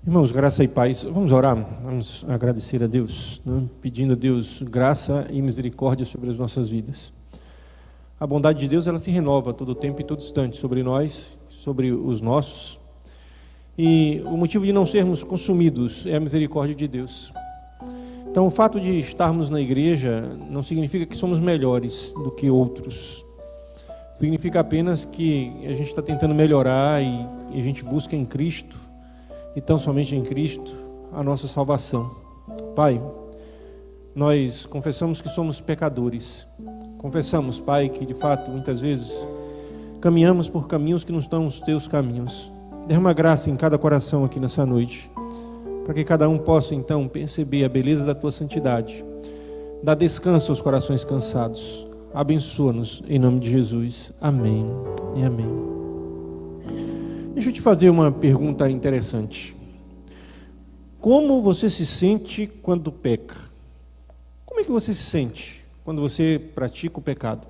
Irmãos, graça e paz. Vamos orar, vamos agradecer a Deus, né? Pedindo a Deus graça e misericórdia sobre as nossas vidas. A bondade de Deus, ela se renova todo tempo e todo instante sobre nós, sobre os nossos. E o motivo de não sermos consumidos é a misericórdia de Deus. Então, o fato de estarmos na igreja não significa que somos melhores do que outros. Significa apenas que a gente está tentando melhorar e a gente busca em Cristo, e tão somente em Cristo, a nossa salvação. Pai, nós confessamos que somos pecadores. Confessamos, Pai, que de fato, muitas vezes, caminhamos por caminhos que não estão os teus caminhos. Derrama graça em cada coração aqui nessa noite, para que cada um possa, então, perceber a beleza da tua santidade. Dá descanso aos corações cansados. Abençoa-nos, em nome de Jesus. Amém e amém. Deixa eu te fazer uma pergunta interessante. Como você se sente quando peca? Como é que você se sente quando você pratica o pecado?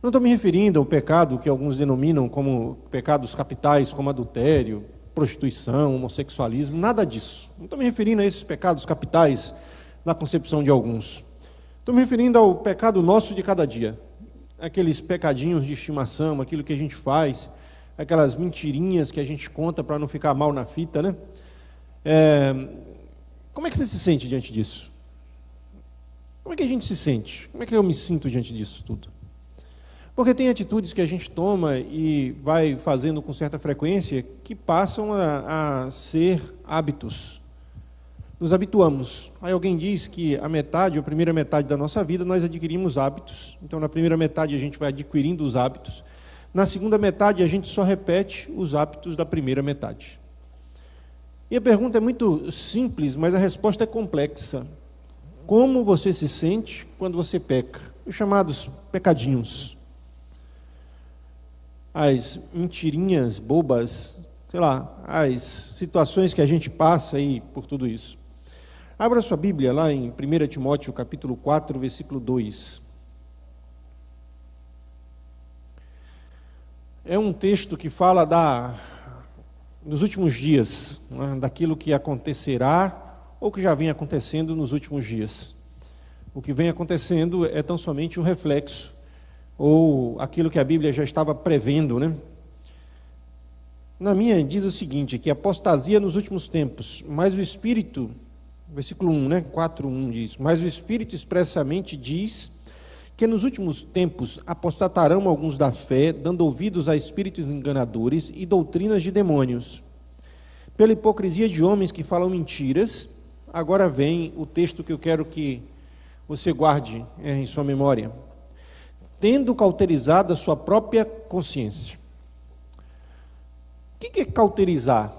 Não estou me referindo ao pecado que alguns denominam como pecados capitais, como adultério, prostituição, homossexualismo, nada disso. Não estou me referindo a esses pecados capitais na concepção de alguns. Estou me referindo ao pecado nosso de cada dia. Aqueles pecadinhos de estimação, aquilo que a gente faz, aquelas mentirinhas que a gente conta para não ficar mal na fita, né? Como é que você se sente diante disso? Como é que a gente se sente? Como é que eu me sinto diante disso tudo? Porque tem atitudes que a gente toma e vai fazendo com certa frequência que passam a ser hábitos. Nos habituamos. Aí alguém diz que a primeira metade da nossa vida, nós adquirimos hábitos. Então, na primeira metade, a gente vai adquirindo os hábitos. Na segunda metade, a gente só repete os hábitos da primeira metade. E a pergunta é muito simples, mas a resposta é complexa. Como você se sente quando você peca? Os chamados pecadinhos. As mentirinhas bobas, sei lá, as situações que a gente passa aí por tudo isso. Abra sua Bíblia lá em 1 Timóteo, capítulo 4, versículo 2. É um texto que fala dos últimos dias, né, daquilo que acontecerá ou que já vem acontecendo nos últimos dias. O que vem acontecendo é tão somente um reflexo, ou aquilo que a Bíblia já estava prevendo, né? Na minha diz o seguinte, que apostasia nos últimos tempos, mas o Espírito, versículo 1, né? 4:1 diz, mas o Espírito expressamente diz que nos últimos tempos apostatarão alguns da fé, dando ouvidos a espíritos enganadores e doutrinas de demônios. Pela hipocrisia de homens que falam mentiras, agora vem o texto que eu quero que você guarde em sua memória. Tendo cauterizado a sua própria consciência. O que é cauterizar?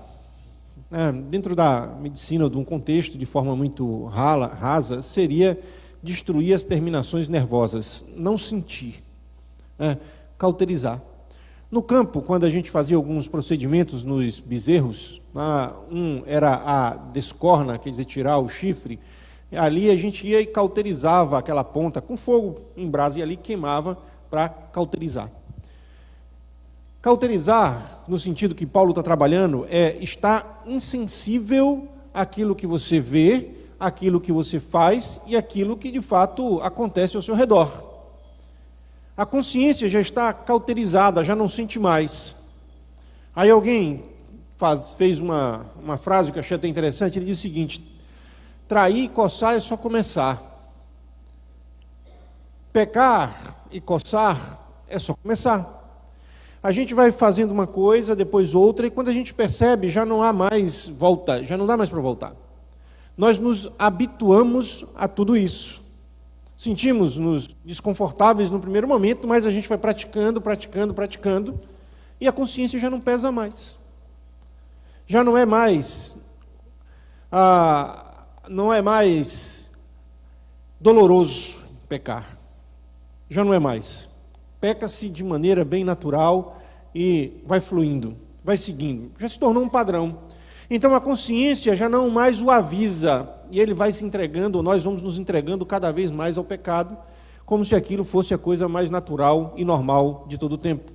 Dentro da medicina, de um contexto de forma muito rasa, seria destruir as terminações nervosas, não sentir, cauterizar. No campo, quando a gente fazia alguns procedimentos nos bezerros, um era a descorna, quer dizer, tirar o chifre, ali a gente ia e cauterizava aquela ponta com fogo em brasa e ali queimava para cauterizar. Cauterizar, no sentido que Paulo está trabalhando, é estar insensível àquilo que você vê, aquilo que você faz e aquilo que de fato acontece ao seu redor. A consciência já está cauterizada, já não sente mais. Aí alguém fez uma frase que eu achei até interessante, ele diz o seguinte: trair e coçar é só começar. Pecar e coçar é só começar. A gente vai fazendo uma coisa, depois outra, e quando a gente percebe, já não há mais volta, já não dá mais para voltar. Nós nos habituamos a tudo isso. Sentimos-nos desconfortáveis no primeiro momento, mas a gente vai praticando, e a consciência já não pesa mais. Já não é mais doloroso pecar. Já não é mais. Peca-se de maneira bem natural e vai fluindo, vai seguindo. Já se tornou um padrão. Então a consciência já não mais o avisa, e ele vai se entregando, ou nós vamos nos entregando cada vez mais ao pecado, como se aquilo fosse a coisa mais natural e normal de todo o tempo.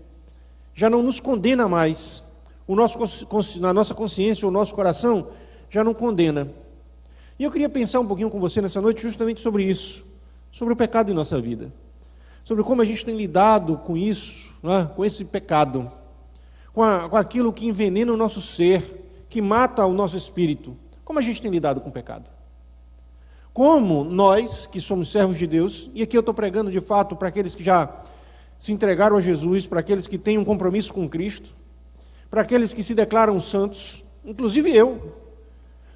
Já não nos condena mais. A nossa consciência, o nosso coração, já não condena. E eu queria pensar um pouquinho com você nessa noite justamente sobre isso, sobre o pecado em nossa vida, sobre como a gente tem lidado com isso, né? Com esse pecado, com aquilo que envenena o nosso ser, que mata o nosso espírito. Como a gente tem lidado com o pecado? Como nós, que somos servos de Deus, e aqui eu estou pregando de fato para aqueles que já se entregaram a Jesus, para aqueles que têm um compromisso com Cristo, para aqueles que se declaram santos, inclusive eu.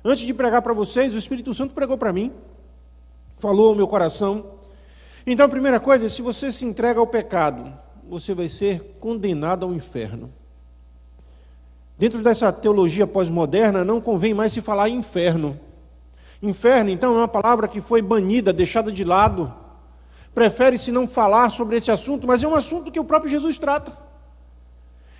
Antes de pregar para vocês, o Espírito Santo pregou para mim, falou ao meu coração. Então, a primeira coisa, se você se entrega ao pecado, você vai ser condenado ao inferno. Dentro dessa teologia pós-moderna, não convém mais se falar em inferno. Inferno, então, é uma palavra que foi banida, deixada de lado. Prefere-se não falar sobre esse assunto, mas é um assunto que o próprio Jesus trata.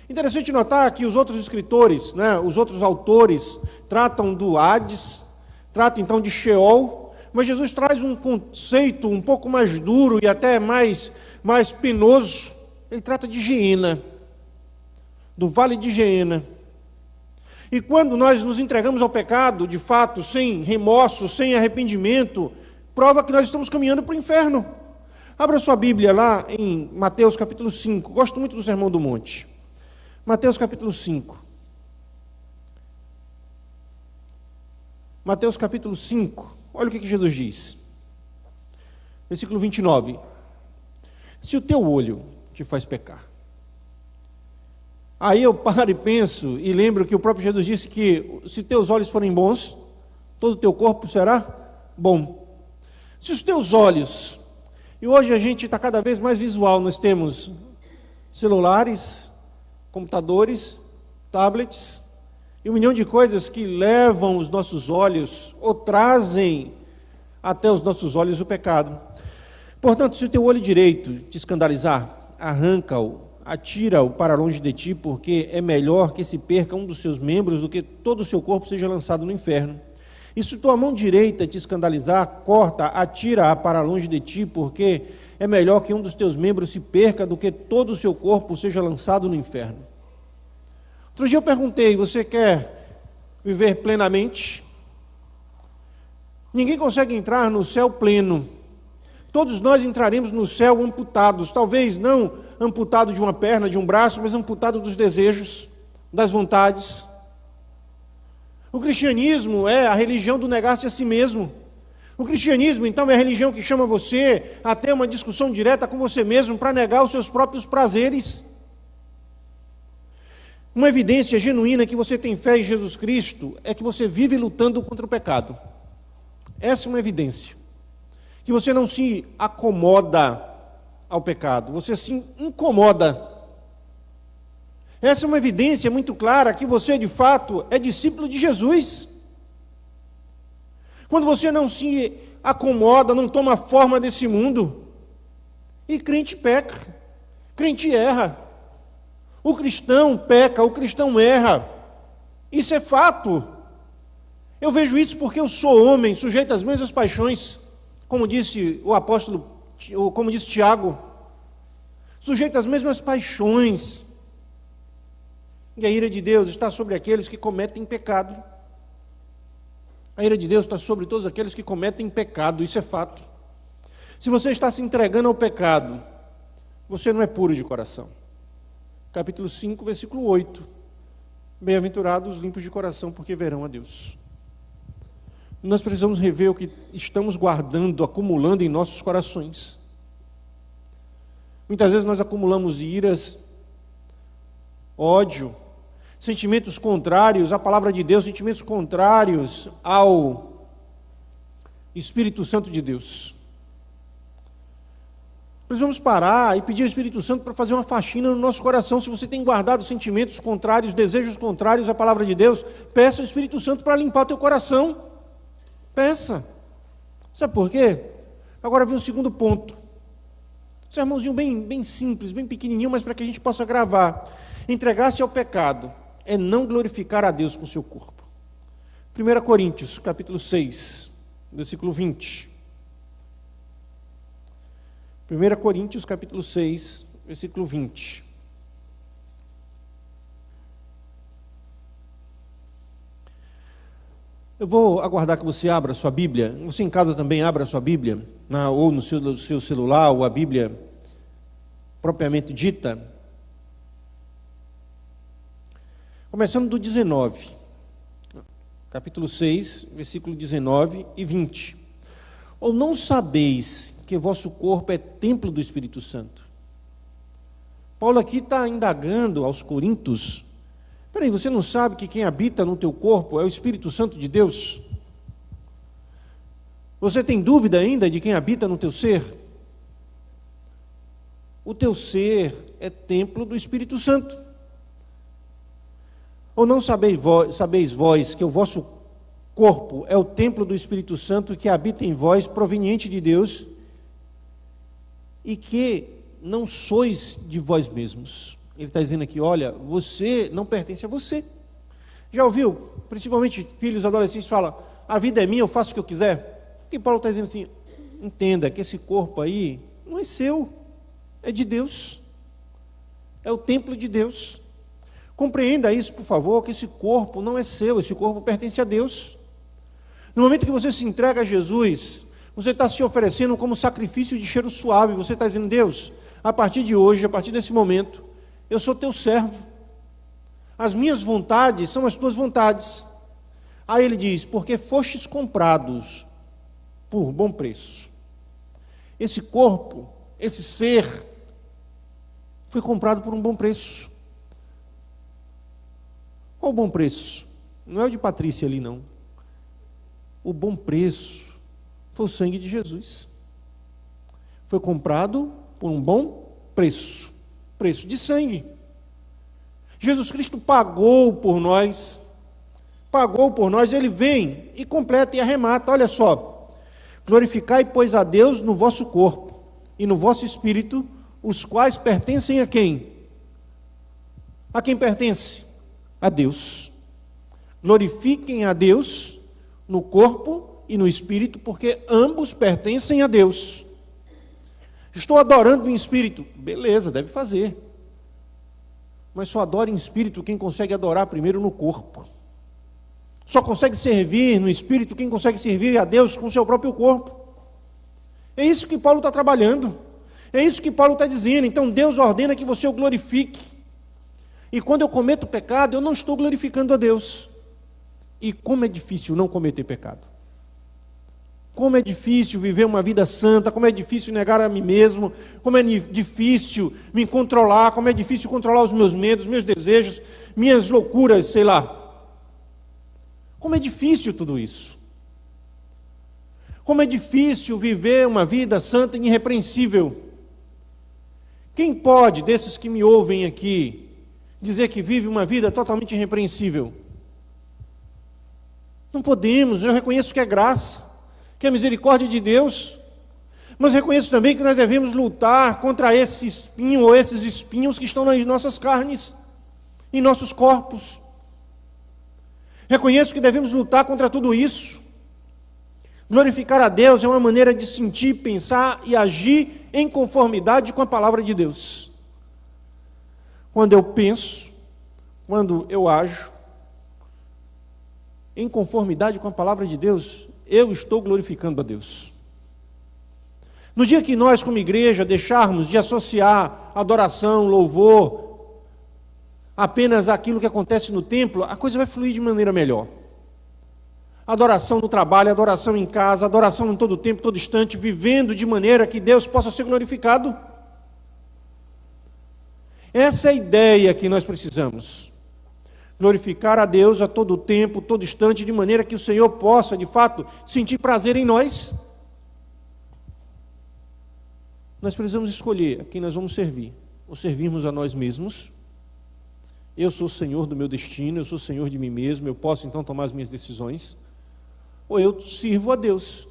Interessante notar que os outros escritores, né, os outros autores, tratam do Hades, tratam então de Sheol, mas Jesus traz um conceito um pouco mais duro e até mais penoso. Ele trata de Geena, do vale de Geena. E quando nós nos entregamos ao pecado, de fato, sem remorso, sem arrependimento, prova que nós estamos caminhando para o inferno. Abra sua Bíblia lá em Mateus capítulo 5. Gosto muito do Sermão do Monte. Mateus capítulo 5. Mateus capítulo 5. Olha o que Jesus diz. Versículo 29. Se o teu olho te faz pecar. Aí eu paro e penso e lembro que o próprio Jesus disse que se teus olhos forem bons, todo o teu corpo será bom. Se os teus olhos, e hoje a gente está cada vez mais visual, nós temos celulares, computadores, tablets, e um milhão de coisas que levam os nossos olhos, ou trazem até os nossos olhos o pecado. Portanto, se o teu olho direito te escandalizar, arranca-o, atira-o para longe de ti, porque é melhor que se perca um dos seus membros do que todo o seu corpo seja lançado no inferno. E se tua mão direita te escandalizar, corta, atira-a para longe de ti, porque é melhor que um dos teus membros se perca do que todo o seu corpo seja lançado no inferno. Outro dia eu perguntei, você quer viver plenamente? Ninguém consegue entrar no céu pleno. Todos nós entraremos no céu amputados, talvez não amputado de uma perna, de um braço, mas amputado dos desejos, das vontades. O cristianismo é a religião do negar-se a si mesmo. O cristianismo, então, é a religião que chama você a ter uma discussão direta com você mesmo para negar os seus próprios prazeres. Uma evidência genuína que você tem fé em Jesus Cristo é que você vive lutando contra o pecado. Essa é uma evidência. Que você não se acomoda ao pecado, você se incomoda. Essa é uma evidência muito clara que você, de fato, é discípulo de Jesus. Quando você não se acomoda, não toma forma desse mundo, e crente peca, crente erra, o cristão peca, o cristão erra, isso é fato. Eu vejo isso porque eu sou homem, sujeito às mesmas paixões, como disse o apóstolo, como disse Tiago, sujeito às mesmas paixões. E a ira de Deus está sobre aqueles que cometem pecado. A ira de Deus está sobre todos aqueles que cometem pecado, isso é fato. Se você está se entregando ao pecado, você não é puro de coração. Capítulo 5, versículo 8. Bem-aventurados os limpos de coração, porque verão a Deus. Nós precisamos rever o que estamos guardando, acumulando em nossos corações. Muitas vezes nós acumulamos iras, ódio, sentimentos contrários à palavra de Deus, sentimentos contrários ao Espírito Santo de Deus. Precisamos parar e pedir ao Espírito Santo para fazer uma faxina no nosso coração. Se você tem guardado sentimentos contrários, desejos contrários à palavra de Deus, peça ao Espírito Santo para limpar o teu coração. Peça. Sabe por quê? Agora vem o segundo ponto. Sermãozinho bem simples, bem pequenininho, mas para que a gente possa gravar. Entregar-se ao pecado é não glorificar a Deus com o seu corpo. 1 Coríntios, capítulo 6, versículo 20. 1 Coríntios, capítulo 6, versículo 20. Eu vou aguardar que você abra a sua Bíblia. Você em casa também abra a sua Bíblia, ou no seu celular, ou a Bíblia propriamente dita. Começando do 19, capítulo 6, versículo 19 e 20. Ou não sabeis que vosso corpo é templo do Espírito Santo? Paulo aqui está indagando aos Coríntios. Peraí, você não sabe que quem habita no teu corpo é o Espírito Santo de Deus? Você tem dúvida ainda de quem habita no teu ser? O teu ser é templo do Espírito Santo. Ou não sabeis vós que o vosso corpo é o templo do Espírito Santo que habita em vós, proveniente de Deus, e que não sois de vós mesmos? Ele está dizendo aqui, olha, você não pertence a você. Já ouviu? Principalmente filhos adolescentes falam, a vida é minha, eu faço o que eu quiser. O que Paulo está dizendo assim, entenda que esse corpo aí não é seu, é de Deus. É o templo de Deus. Compreenda isso, por favor, que esse corpo não é seu, esse corpo pertence a Deus. No momento que você se entrega a Jesus, você está se oferecendo como sacrifício de cheiro suave. Você está dizendo, Deus, a partir de hoje, a partir desse momento, eu sou teu servo. As minhas vontades são as tuas vontades. Aí ele diz, porque fostes comprados por bom preço. Esse corpo, esse ser, foi comprado por um bom preço. Qual o bom preço? Não é o de Patrícia ali, não. O bom preço foi o sangue de Jesus. Foi comprado por um bom preço. Preço de sangue. Jesus Cristo pagou por nós. Pagou por nós. Ele vem e completa e arremata. Olha só. Glorificai, pois, a Deus no vosso corpo e no vosso espírito, os quais pertencem a quem? A quem pertence? A Deus. Glorifiquem a Deus no corpo e no espírito, porque ambos pertencem a Deus. Estou adorando em espírito. Beleza, deve fazer. Mas só adora em espírito quem consegue adorar primeiro no corpo. Só consegue servir no espírito quem consegue servir a Deus com o seu próprio corpo. É isso que Paulo está trabalhando. É isso que Paulo está dizendo. Então Deus ordena que você o glorifique. E quando eu cometo pecado, eu não estou glorificando a Deus. E como é difícil não cometer pecado. Como é difícil viver uma vida santa, como é difícil negar a mim mesmo, como é difícil me controlar, como é difícil controlar os meus medos, meus desejos, minhas loucuras, sei lá. Como é difícil tudo isso. Como é difícil viver uma vida santa e irrepreensível. Quem pode, desses que me ouvem aqui, dizer que vive uma vida totalmente irrepreensível? Não podemos, eu reconheço que é graça, que é misericórdia de Deus, mas reconheço também que nós devemos lutar contra esse espinho ou esses espinhos que estão nas nossas carnes, em nossos corpos. Reconheço que devemos lutar contra tudo isso. Glorificar a Deus é uma maneira de sentir, pensar e agir em conformidade com a palavra de Deus. Quando eu penso, quando eu ajo em conformidade com a palavra de Deus, eu estou glorificando a Deus. No dia que nós, como igreja, deixarmos de associar adoração, louvor, apenas aquilo que acontece no templo, a coisa vai fluir de maneira melhor. Adoração no trabalho, adoração em casa, adoração em todo tempo, todo instante, vivendo de maneira que Deus possa ser glorificado. Essa é a ideia que nós precisamos. Glorificar a Deus a todo tempo, todo instante, de maneira que o Senhor possa, de fato, sentir prazer em nós. Nós precisamos escolher a quem nós vamos servir. Ou servirmos a nós mesmos. Eu sou senhor do meu destino, eu sou senhor de mim mesmo, eu posso então tomar as minhas decisões. Ou eu sirvo a Deus.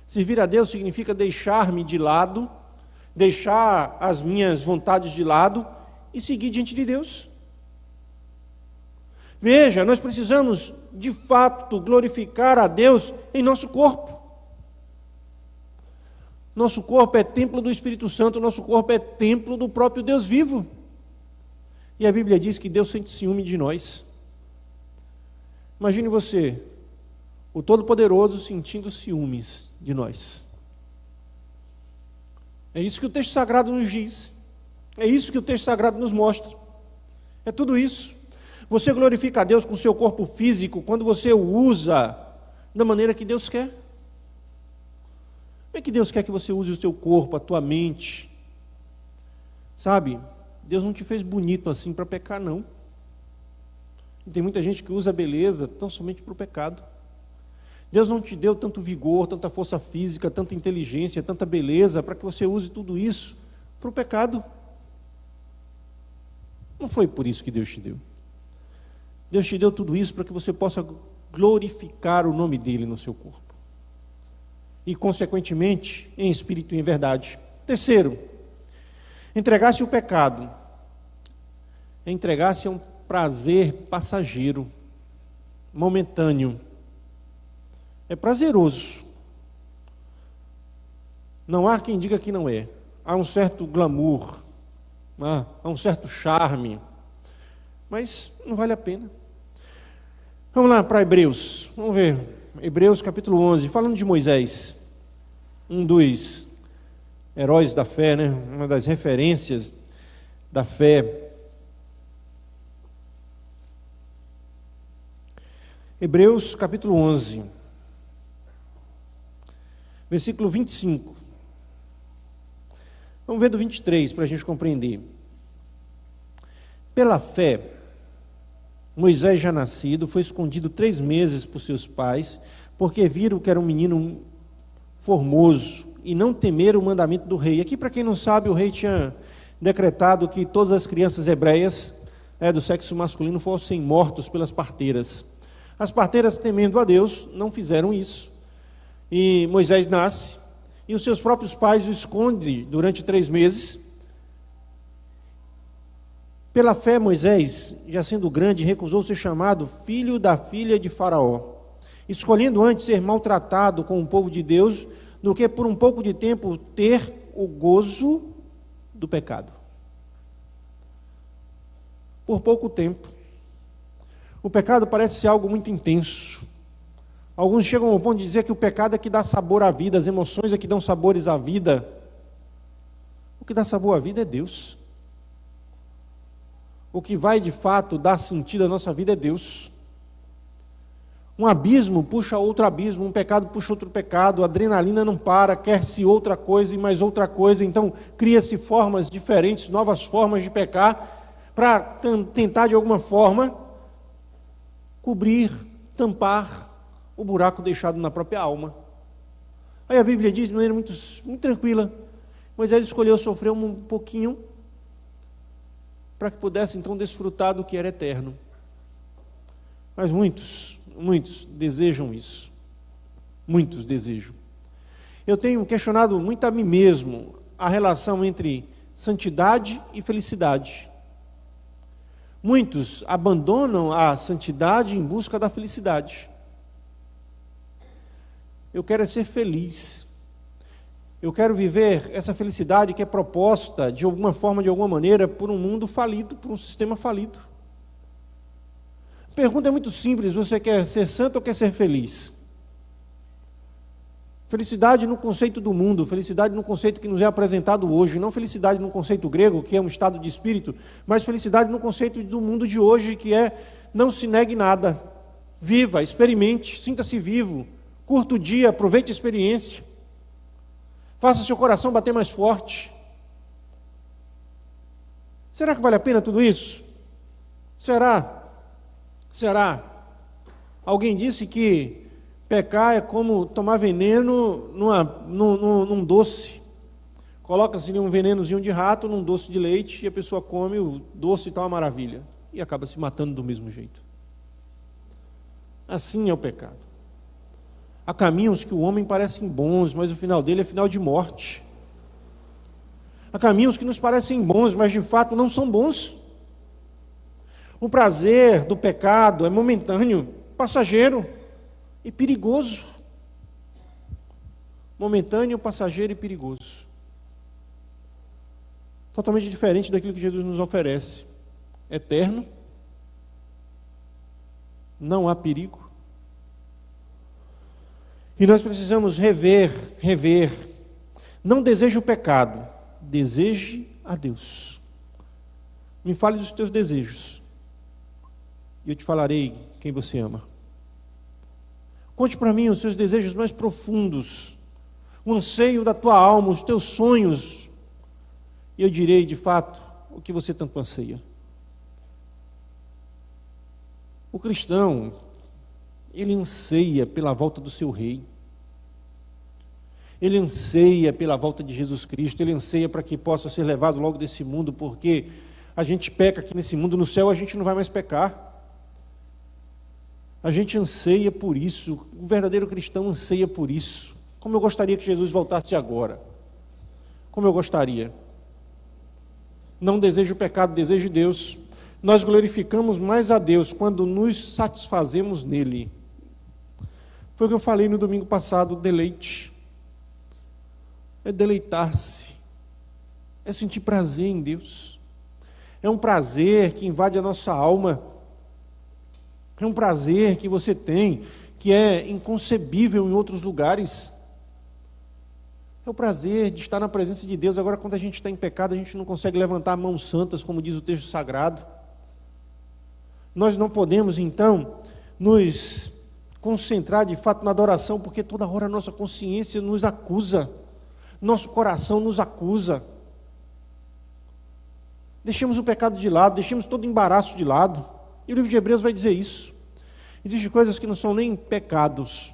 Servir a Deus significa deixar-me de lado, deixar as minhas vontades de lado e seguir diante de Deus. Veja, nós precisamos, de fato, glorificar a Deus em nosso corpo. Nosso corpo é templo do Espírito Santo, nosso corpo é templo do próprio Deus vivo. E a Bíblia diz que Deus sente ciúme de nós. Imagine você, o Todo-Poderoso, sentindo ciúmes de nós. É isso que o texto sagrado nos diz. É isso que o texto sagrado nos mostra. É tudo isso. Você glorifica a Deus com o seu corpo físico quando você o usa da maneira que Deus quer. Como é que Deus quer que você use o seu corpo, a tua mente? Sabe, Deus não te fez bonito assim para pecar, não. E tem muita gente que usa a beleza tão somente para o pecado. Deus não te deu tanto vigor, tanta força física, tanta inteligência, tanta beleza, para que você use tudo isso para o pecado. Não foi por isso que Deus te deu. Deus te deu tudo isso para que você possa glorificar o nome dEle no seu corpo. E, consequentemente, em espírito e em verdade. Terceiro, entregar-se ao pecado é entregar-se a um prazer passageiro, momentâneo. É prazeroso. Não há quem diga que não é. Há um certo glamour, há um certo charme, mas não vale a pena. Vamos lá para Hebreus. Vamos ver. Hebreus capítulo 11, falando de Moisés, um dos heróis da fé, né? Uma das referências da fé. Hebreus capítulo 11, versículo 25. Vamos ver do 23 para a gente compreender. Pela fé, Moisés, já nascido, foi escondido 3 meses por seus pais, porque viram que era um menino formoso e não temeram o mandamento do rei. Aqui, para quem não sabe, o rei tinha decretado que todas as crianças hebreias do sexo masculino fossem mortos pelas parteiras. As parteiras, temendo a Deus, não fizeram isso. E Moisés nasce, e os seus próprios pais o escondem durante 3 meses. Pela fé, Moisés, já sendo grande, recusou ser chamado filho da filha de Faraó, escolhendo antes ser maltratado com o povo de Deus, do que por um pouco de tempo ter o gozo do pecado. Por pouco tempo. O pecado parece ser algo muito intenso. Alguns chegam ao ponto de dizer que o pecado é que dá sabor à vida, as emoções é que dão sabores à vida. O que dá sabor à vida é Deus. O que vai de fato dar sentido à nossa vida é Deus. Um abismo puxa outro abismo, um pecado puxa outro pecado, a adrenalina não para, quer-se outra coisa e mais outra coisa, então cria-se formas diferentes, novas formas de pecar, para tentar de alguma forma cobrir, tampar o buraco deixado na própria alma. Aí a Bíblia diz de maneira muito tranquila, Moisés escolheu sofrer um pouquinho, para que pudesse então desfrutar do que era eterno. Mas muitos desejam isso. Muitos desejam. Eu tenho questionado muito a mim mesmo a relação entre santidade e felicidade. Muitos abandonam a santidade em busca da felicidade. Eu quero ser feliz. Eu quero viver essa felicidade que é proposta de alguma forma, de alguma maneira, por um mundo falido, por um sistema falido. A pergunta é muito simples: você quer ser santo ou quer ser feliz? Felicidade no conceito do mundo, felicidade no conceito que nos é apresentado hoje, não felicidade no conceito grego, que é um estado de espírito, mas felicidade no conceito do mundo de hoje, que é não se negue nada, viva, experimente, sinta-se vivo, curta o dia, aproveite a experiência, faça seu coração bater mais forte. Será que vale a pena tudo isso? Será? Alguém disse que pecar é como tomar veneno num doce. Coloca-se um venenozinho de rato num doce de leite e a pessoa come o doce e está uma maravilha. E acaba se matando do mesmo jeito. Assim é o pecado. Há caminhos que o homem parecem bons, mas o final dele é final de morte. Há caminhos que nos parecem bons, mas de fato não são bons. O prazer do pecado é momentâneo, passageiro e perigoso. Momentâneo, passageiro e perigoso. Totalmente diferente daquilo que Jesus nos oferece. Eterno, não há perigo. E nós precisamos rever. Não deseje o pecado, deseje a Deus. Me fale dos teus desejos, e eu te falarei quem você ama. Conte para mim os seus desejos mais profundos, o anseio da tua alma, os teus sonhos, e eu direi de fato o que você tanto anseia. O cristão, ele anseia pela volta do seu rei. Ele anseia pela volta de Jesus Cristo, ele anseia para que possa ser levado logo desse mundo, porque a gente peca aqui nesse mundo, no céu a gente não vai mais pecar. A gente anseia por isso, o verdadeiro cristão anseia por isso. Como eu gostaria que Jesus voltasse agora. Como eu gostaria. Não desejo o pecado, desejo Deus. Nós glorificamos mais a Deus quando nos satisfazemos nele. Foi o que eu falei no domingo passado, deleite. É deleitar-se. É sentir prazer em Deus. É um prazer que invade a nossa alma. É um prazer que você tem, que é inconcebível em outros lugares. É o prazer de estar na presença de Deus. Agora, quando a gente está em pecado, a gente não consegue levantar mãos santas, como diz o texto sagrado. Nós não podemos, então, nos concentrar de fato na adoração, porque toda hora a nossa consciência nos acusa, nosso coração nos acusa. Deixemos o pecado de lado, deixemos todo embaraço de lado. E o livro de Hebreus vai dizer isso. Existem coisas que não são nem pecados,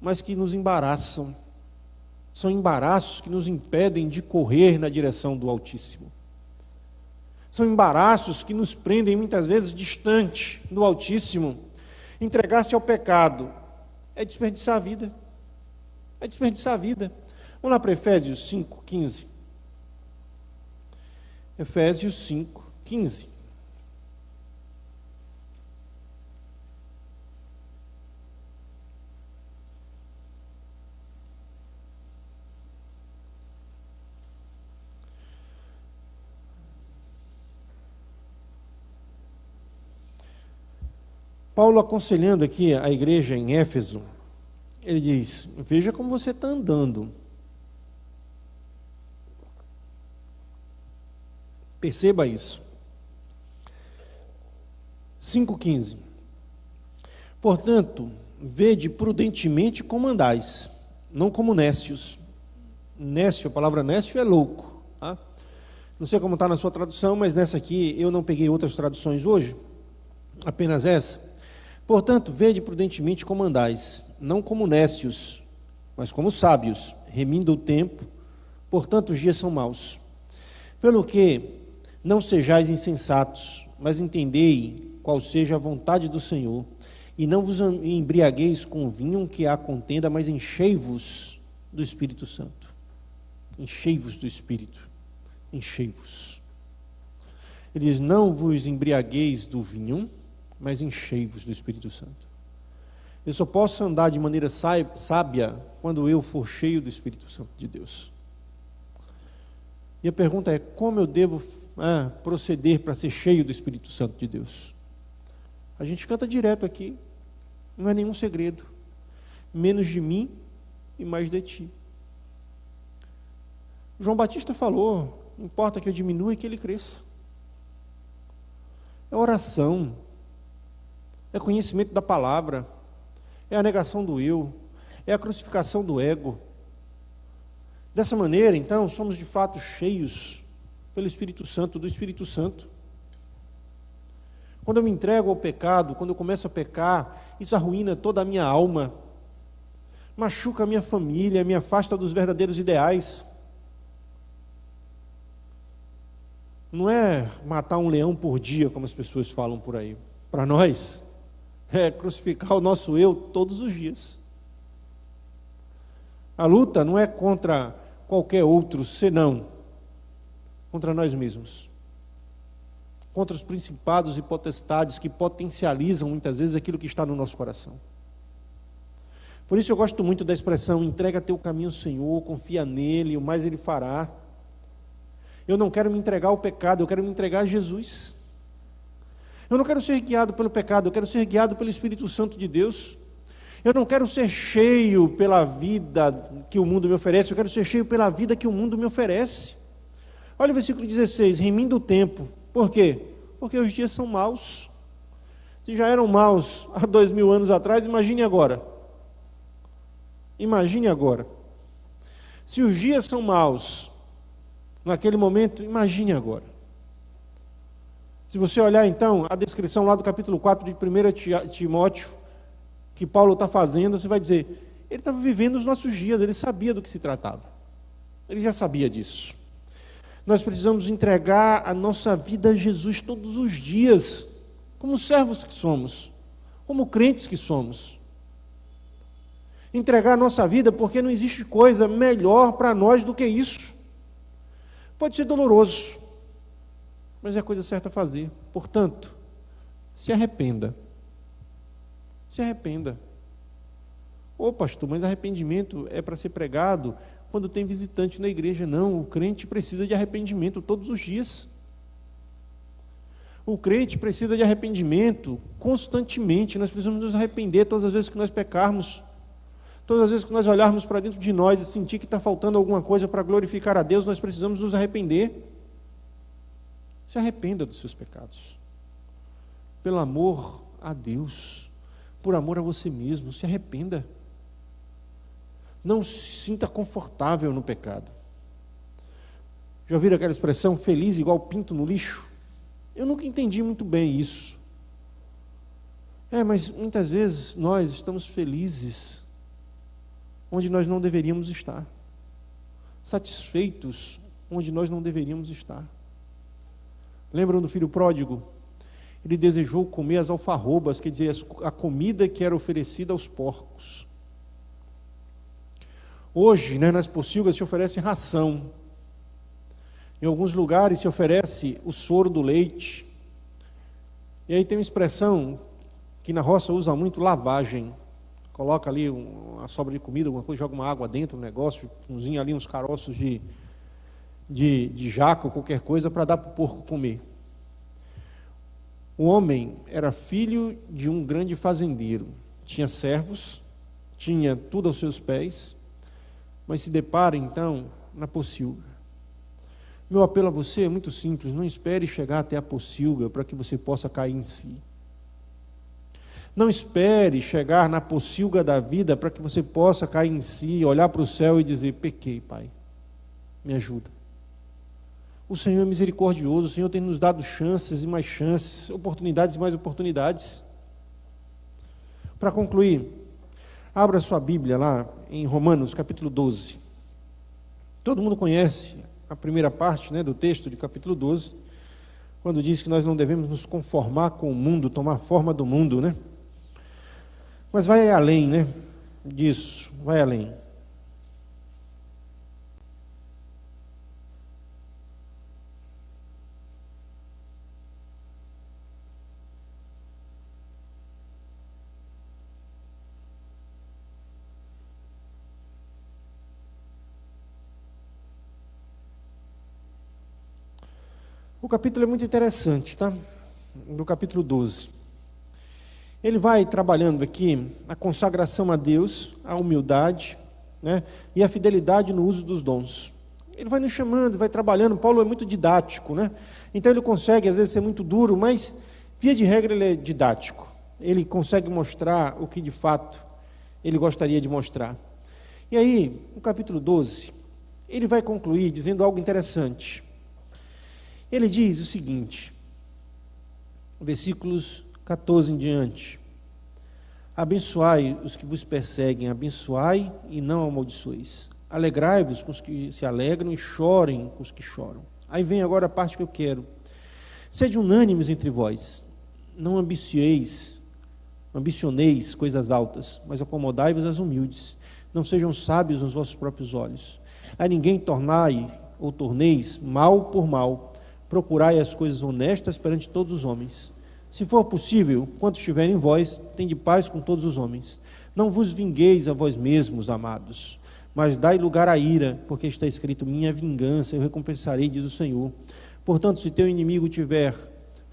mas que nos embaraçam. São embaraços que nos impedem de correr na direção do Altíssimo. São embaraços que nos prendem muitas vezes distante do Altíssimo. Entregar-se ao pecado é desperdiçar a vida. É desperdiçar a vida. Vamos lá para Efésios 5:15. Efésios 5:15. Paulo aconselhando aqui a igreja em Éfeso, ele diz: veja como você está andando. Perceba isso. 5:15. Portanto, vede prudentemente como andais, não como nécios. Nécio, a palavra nécio é louco. Tá? Não sei como está na sua tradução, mas nessa aqui eu não peguei outras traduções hoje, apenas essa. Portanto, vede prudentemente como andais, não como nécios, mas como sábios, remindo o tempo, portanto os dias são maus. Pelo que não sejais insensatos, mas entendei qual seja a vontade do Senhor, e não vos embriagueis com vinho que há contenda, mas enchei-vos do Espírito Santo. Enchei-vos do Espírito. Enchei-vos. Ele diz: não vos embriagueis do vinho, mas enchei-vos do Espírito Santo. Eu só posso andar de maneira sábia quando eu for cheio do Espírito Santo de Deus. E a pergunta é: como eu devo proceder para ser cheio do Espírito Santo de Deus? A gente canta direto aqui, não é nenhum segredo. Menos de mim e mais de ti. João Batista falou: não importa que eu diminua e que ele cresça. É oração, é conhecimento da palavra, é a negação do eu, é a crucificação do ego. Dessa maneira, então, somos de fato cheios pelo Espírito Santo, do Espírito Santo. Quando eu me entrego ao pecado, quando eu começo a pecar, isso arruína toda a minha alma, machuca a minha família, me afasta dos verdadeiros ideais. Não é matar um leão por dia, como as pessoas falam por aí. Para nós, é crucificar o nosso eu todos os dias. A luta não é contra qualquer outro, senão contra nós mesmos. Contra os principados e potestades que potencializam muitas vezes aquilo que está no nosso coração. Por isso eu gosto muito da expressão: entrega teu caminho ao Senhor, confia nele, o mais ele fará. Eu não quero me entregar ao pecado, eu quero me entregar a Jesus. Eu não quero ser guiado pelo pecado, eu quero ser guiado pelo Espírito Santo de Deus. Eu não quero ser cheio pela vida que o mundo me oferece, eu quero ser cheio pela vida que o mundo me oferece. Olha o versículo 16, remindo o tempo. Por quê? Porque os dias são maus. Se já eram maus há 2000 anos atrás, imagine agora. Imagine agora. Se os dias são maus naquele momento, imagine agora. Se você olhar então a descrição lá do capítulo 4 de 1 Timóteo, que Paulo está fazendo, você vai dizer, ele estava vivendo os nossos dias, ele sabia do que se tratava. Ele já sabia disso. Nós precisamos entregar a nossa vida a Jesus todos os dias, como servos que somos, como crentes que somos. Entregar a nossa vida, porque não existe coisa melhor para nós do que isso. Pode ser doloroso, mas é a coisa certa a fazer. Portanto, se arrependa. Se arrependa. Ô pastor, mas arrependimento é para ser pregado quando tem visitante na igreja. Não, o crente precisa de arrependimento todos os dias. O crente precisa de arrependimento constantemente. Nós precisamos nos arrepender todas as vezes que nós pecarmos. Todas as vezes que nós olharmos para dentro de nós e sentir que está faltando alguma coisa para glorificar a Deus, nós precisamos nos arrepender. Se arrependa dos seus pecados. Pelo amor a Deus, por amor a você mesmo, se arrependa. Não se sinta confortável no pecado. Já ouviram aquela expressão, feliz igual pinto no lixo? Eu nunca entendi muito bem isso. Mas muitas vezes nós estamos felizes onde nós não deveríamos estar, satisfeitos onde nós não deveríamos estar. Lembram do filho pródigo? Ele desejou comer as alfarrobas, quer dizer, a comida que era oferecida aos porcos. Hoje, nas pocilgas se oferece ração. Em alguns lugares se oferece o soro do leite. E aí tem uma expressão que na roça usa muito, lavagem. Coloca ali uma sobra de comida, alguma coisa, joga uma água dentro, um negócio, cozinha ali uns caroços de jaca ou qualquer coisa para dar para o porco comer. O homem era filho de um grande fazendeiro. Tinha servos, tinha tudo aos seus pés, mas se depara então na pocilga. Meu apelo a você é muito simples, não espere chegar até a pocilga para que você possa cair em si. Não espere chegar na pocilga da vida para que você possa cair em si, olhar para o céu e dizer, pequei, Pai, me ajuda. O Senhor é misericordioso, o Senhor tem nos dado chances e mais chances, oportunidades e mais oportunidades. Para concluir, abra sua Bíblia lá em Romanos, capítulo 12. Todo mundo conhece a primeira parte do texto de capítulo 12, quando diz que nós não devemos nos conformar com o mundo, tomar forma do mundo, Mas vai além, disso, vai além. O capítulo é muito interessante, tá? Do capítulo 12. Ele vai trabalhando aqui a consagração a Deus, a humildade, e a fidelidade no uso dos dons. Ele vai nos chamando, vai trabalhando. Paulo é muito didático, Então ele consegue, às vezes, ser muito duro, mas, via de regra, ele é didático. Ele consegue mostrar o que, de fato, ele gostaria de mostrar. E aí, no capítulo 12, ele vai concluir dizendo algo interessante. Ele diz o seguinte, versículos 14 em diante: abençoai os que vos perseguem, abençoai e não amaldiçoeis. Alegrai-vos com os que se alegram e chorem com os que choram. Aí vem agora a parte que eu quero. Sede unânimes entre vós, não ambicioneis coisas altas, mas acomodai-vos às humildes. Não sejam sábios nos vossos próprios olhos. A ninguém torneis mal por mal. Procurai as coisas honestas perante todos os homens. Se for possível, quanto estiver em vós, tende paz com todos os homens. Não vos vingueis a vós mesmos, amados, mas dai lugar à ira, porque está escrito, minha vingança, eu recompensarei, diz o Senhor. Portanto, se teu inimigo tiver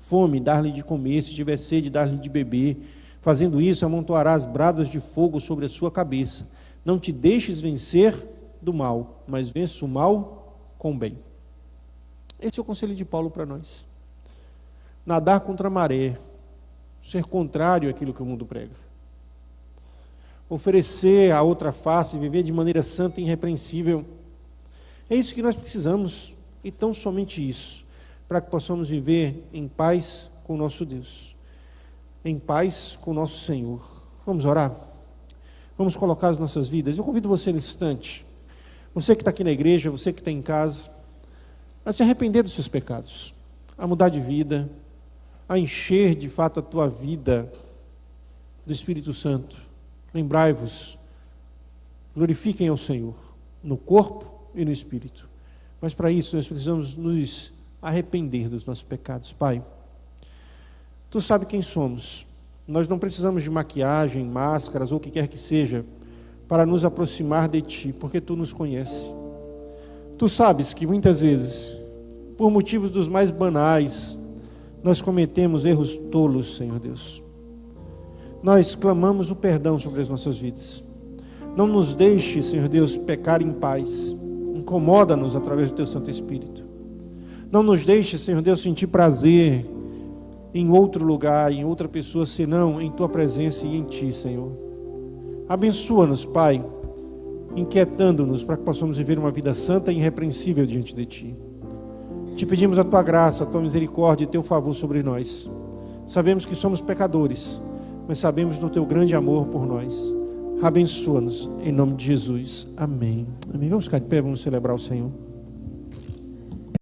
fome, dar-lhe de comer, se tiver sede, dar-lhe de beber. Fazendo isso, amontoarás brasas de fogo sobre a sua cabeça. Não te deixes vencer do mal, mas vença o mal com o bem. Esse é o conselho de Paulo para nós. Nadar contra a maré, ser contrário àquilo que o mundo prega. Oferecer a outra face, viver de maneira santa e irrepreensível. É isso que nós precisamos, e tão somente isso, para que possamos viver em paz com o nosso Deus, em paz com o nosso Senhor. Vamos orar? Vamos colocar as nossas vidas. Eu convido você nesse instante, você que está aqui na igreja, você que está em casa, a se arrepender dos seus pecados, a mudar de vida, a encher de fato a tua vida do Espírito Santo. Lembrai-vos, glorifiquem ao Senhor, no corpo e no Espírito. Mas para isso nós precisamos nos arrepender dos nossos pecados. Pai, Tu sabes quem somos. Nós não precisamos de maquiagem, máscaras ou o que quer que seja para nos aproximar de Ti, porque Tu nos conheces. Tu sabes que muitas vezes, por motivos dos mais banais, nós cometemos erros tolos, Senhor Deus. Nós clamamos o perdão sobre as nossas vidas. Não nos deixe, Senhor Deus, pecar em paz. Incomoda-nos através do Teu Santo Espírito. Não nos deixe, Senhor Deus, sentir prazer em outro lugar, em outra pessoa, senão em Tua presença e em Ti, Senhor. Abençoa-nos, Pai, inquietando-nos para que possamos viver uma vida santa e irrepreensível diante de Ti. Te pedimos a Tua graça, a Tua misericórdia e Teu favor sobre nós. Sabemos que somos pecadores, mas sabemos do Teu grande amor por nós. Abençoa-nos, em nome de Jesus. Amém. Amém. Vamos ficar de pé, vamos celebrar o Senhor.